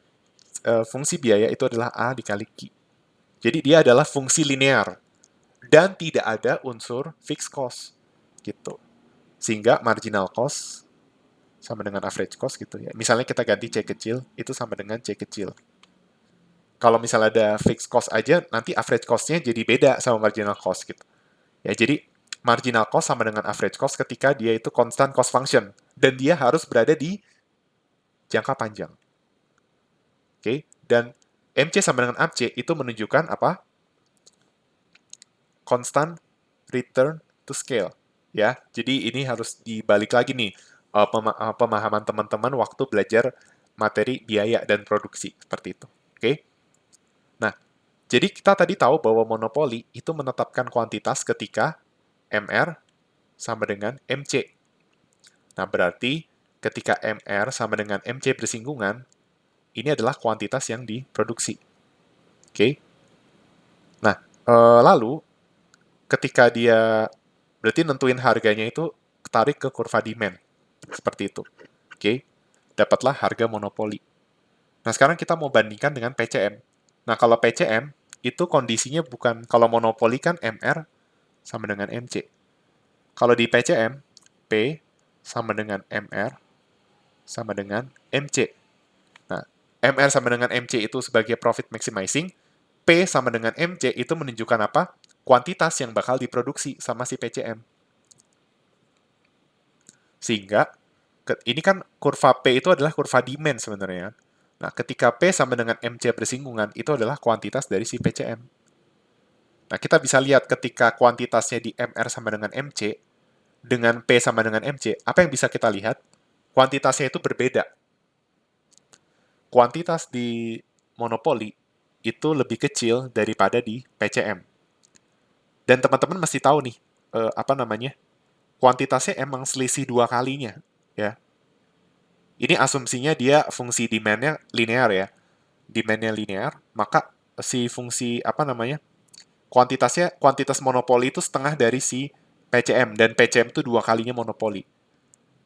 fungsi biaya itu adalah A dikali Q. Jadi dia adalah fungsi linear. Dan tidak ada unsur fixed cost. Gitu. Sehingga marginal cost sama dengan average cost gitu ya. Misalnya kita ganti C kecil, itu sama dengan C kecil. Kalau misalnya ada fixed cost aja, nanti average cost-nya jadi beda sama marginal cost gitu. Ya, jadi marginal cost sama dengan average cost ketika dia itu constant cost function. Dan dia harus berada di jangka panjang. Oke, dan MC sama dengan AC itu menunjukkan apa? Constant return to scale. Ya, jadi ini harus dibalik lagi nih pemahaman teman-teman waktu belajar materi biaya dan produksi seperti itu. Oke. Nah, jadi kita tadi tahu bahwa monopoli itu menetapkan kuantitas ketika MR sama dengan MC. Nah, berarti ketika MR sama dengan MC bersinggungan, ini adalah kuantitas yang diproduksi. Oke. Nah, lalu ketika dia berarti nentuin harganya itu tarik ke kurva demand. Seperti itu. Oke. Dapatlah harga monopoli. Nah, sekarang kita mau bandingkan dengan PCM. Nah, kalau PCM itu kondisinya bukan, kalau monopoli kan MR sama dengan MC. Kalau di PCM, P sama dengan MR sama dengan MC. Nah, MR sama dengan MC itu sebagai profit maximizing, P sama dengan MC itu menunjukkan apa? Kuantitas yang bakal diproduksi sama si PCM. Sehingga, ini kan kurva P itu adalah kurva demand sebenarnya. Nah, ketika P sama dengan MC bersinggungan, itu adalah kuantitas dari si PCM. Nah, kita bisa lihat ketika kuantitasnya di MR sama dengan MC, dengan P sama dengan MC, apa yang bisa kita lihat? Kuantitasnya itu berbeda. Kuantitas di monopoli itu lebih kecil daripada di PCM. Dan teman-teman mesti tahu nih, apa namanya, kuantitasnya emang selisih dua kalinya, ya. Ini asumsinya dia fungsi demand-nya linear ya. Demand-nya linear, maka si fungsi, apa namanya, kuantitas monopoli itu setengah dari si PCM, dan PCM itu dua kalinya monopoli.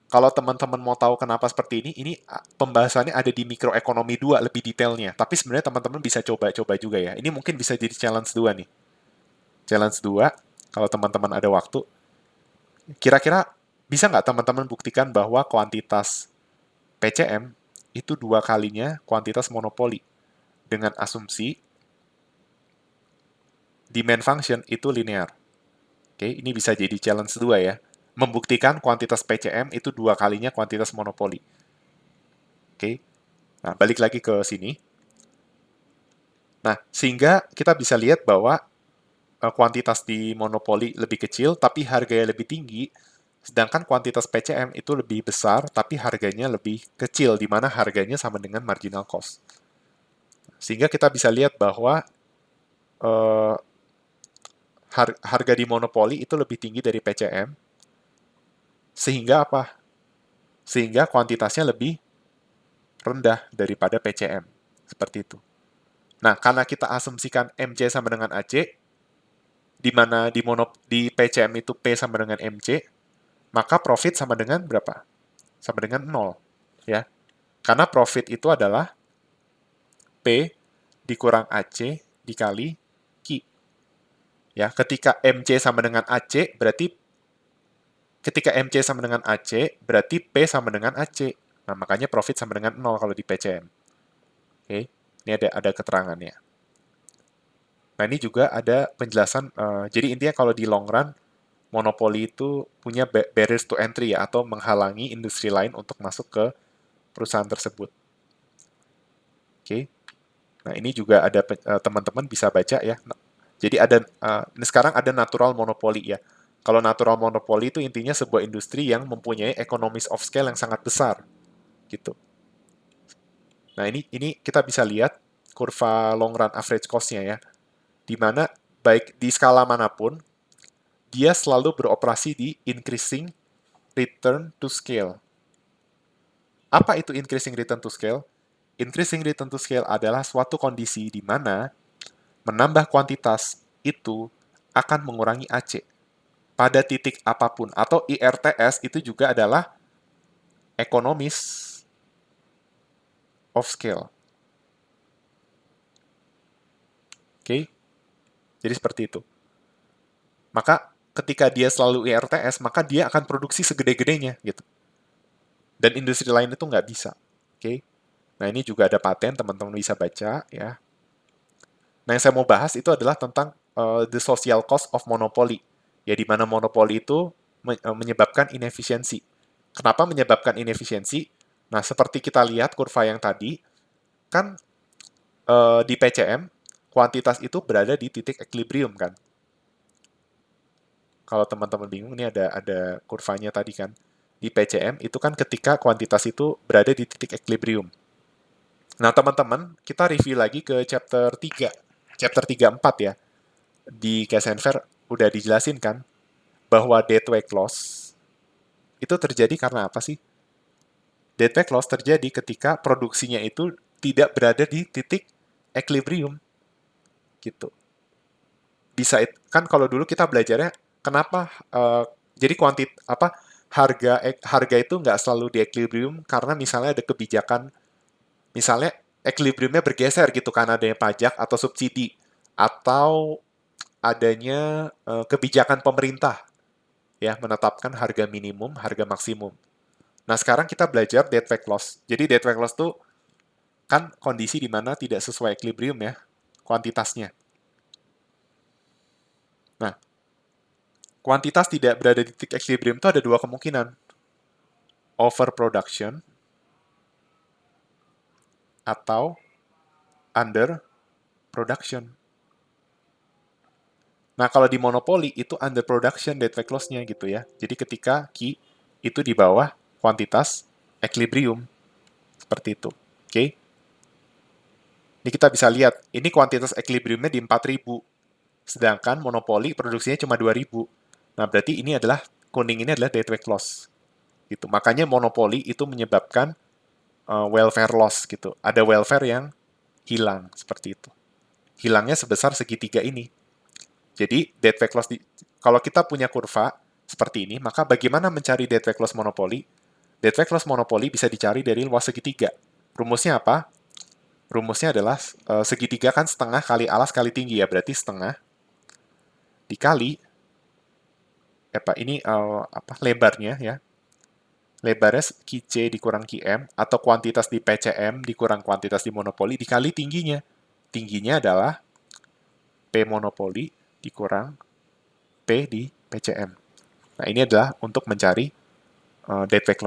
Kalau teman-teman mau tahu kenapa seperti ini pembahasannya ada di mikroekonomi 2 lebih detailnya. Tapi sebenarnya teman-teman bisa coba-coba juga ya. Ini mungkin bisa jadi challenge 2 nih. Challenge 2, kalau teman-teman ada waktu, kira-kira bisa nggak teman-teman buktikan bahwa kuantitas PCM itu dua kalinya kuantitas monopoli dengan asumsi demand function itu linear. Oke, ini bisa jadi challenge 2 ya. membuktikan kuantitas PCM itu 2 kalinya kuantitas monopoli. Oke. Nah, balik lagi ke sini. Nah, sehingga kita bisa lihat bahwa kuantitas di monopoli lebih kecil, tapi harganya lebih tinggi, sedangkan kuantitas PCM itu lebih besar, tapi harganya lebih kecil, di mana harganya sama dengan marginal cost. Sehingga kita bisa lihat bahwa eh, harga di monopoli itu lebih tinggi dari PCM, sehingga apa? Sehingga kuantitasnya lebih rendah daripada PCM. Seperti itu. Nah, karena kita asumsikan MC sama dengan AC, di mana di PCM itu P sama dengan MC, maka profit sama dengan berapa? Sama dengan 0. Ya. Karena profit itu adalah P dikurang AC dikali Q. Ya, ketika MC sama dengan AC, berarti ketika MC sama dengan AC, berarti P sama dengan AC. Nah, makanya profit sama dengan 0 kalau di PCM. Oke, ini ada keterangannya. Nah, ini juga ada penjelasan, jadi intinya kalau di long run, monopoli itu punya barriers to entry ya, atau menghalangi industri lain untuk masuk ke perusahaan tersebut. Oke, nah ini juga ada teman-teman bisa baca ya. Jadi ada, ini sekarang ada natural monopoly ya. Kalau natural monopoly itu intinya sebuah industri yang mempunyai economies of scale yang sangat besar, gitu. Nah ini kita bisa lihat kurva long run average cost-nya ya, di mana baik di skala manapun, dia selalu beroperasi di increasing return to scale. Apa itu increasing return to scale? Increasing return to scale adalah suatu kondisi di mana menambah kuantitas itu akan mengurangi AC pada titik apapun. Atau IRTS itu juga adalah economies of scale. Oke? Jadi seperti itu. Maka ketika dia selalu IRTS, maka dia akan produksi segede-gedenya gitu. Dan industri lain itu nggak bisa. Oke? Nah ini juga ada paten, teman-teman bisa baca ya. Nah yang saya mau bahas itu adalah tentang the social cost of monopoly. Ya di mana monopoli itu menyebabkan inefisiensi. Kenapa menyebabkan inefisiensi? Nah seperti kita lihat kurva yang tadi, kan di PCM kuantitas itu berada di titik equilibrium kan. Kalau teman-teman bingung, ini ada kurvanya tadi kan. Di PCM itu kan ketika kuantitas itu berada di titik equilibrium. Nah, teman-teman, kita review lagi ke chapter 3. Chapter 3-4 ya. Di Cash and Fair udah dijelasin kan, bahwa dead weight loss itu terjadi karena apa sih? Dead weight loss terjadi ketika produksinya itu tidak berada di titik equilibrium. Gitu. Bisa kan kalau dulu kita belajarnya kenapa jadi harga itu nggak selalu di equilibrium karena misalnya ada kebijakan, misalnya equilibriumnya bergeser gitu karena adanya pajak atau subsidi atau adanya kebijakan pemerintah ya menetapkan harga minimum, harga maksimum. Nah sekarang kita belajar dead weight loss. Jadi dead weight loss tuh kan kondisi di mana tidak sesuai equilibrium ya kuantitasnya. Nah kuantitas tidak berada di titik equilibrium itu ada dua kemungkinan. Overproduction atau underproduction. Nah, kalau di monopoli itu underproduction dead weight loss-nya gitu ya. Jadi ketika Q itu di bawah kuantitas equilibrium. Seperti itu. Oke. Ini kita bisa lihat, ini kuantitas equilibriumnya di 4.000. Sedangkan monopoli produksinya cuma 2.000. Nah, berarti ini adalah, kuning ini adalah dead weight loss. Gitu. Makanya monopoli itu menyebabkan welfare loss gitu. Ada welfare yang hilang seperti itu. Hilangnya sebesar segitiga ini. Jadi dead weight loss kalau kita punya kurva seperti ini, maka bagaimana mencari dead weight loss monopoli? Dead weight loss monopoli bisa dicari dari luas segitiga. Rumusnya apa? Rumusnya adalah segitiga kan setengah kali alas kali tinggi ya, berarti setengah dikali ini lebarnya ya. Lebarnya QC dikurang QM, atau kuantitas di PCM dikurang kuantitas di monopoli dikali tingginya. Tingginya adalah P monopoli dikurang P di PCM. Nah, ini adalah untuk mencari deadweight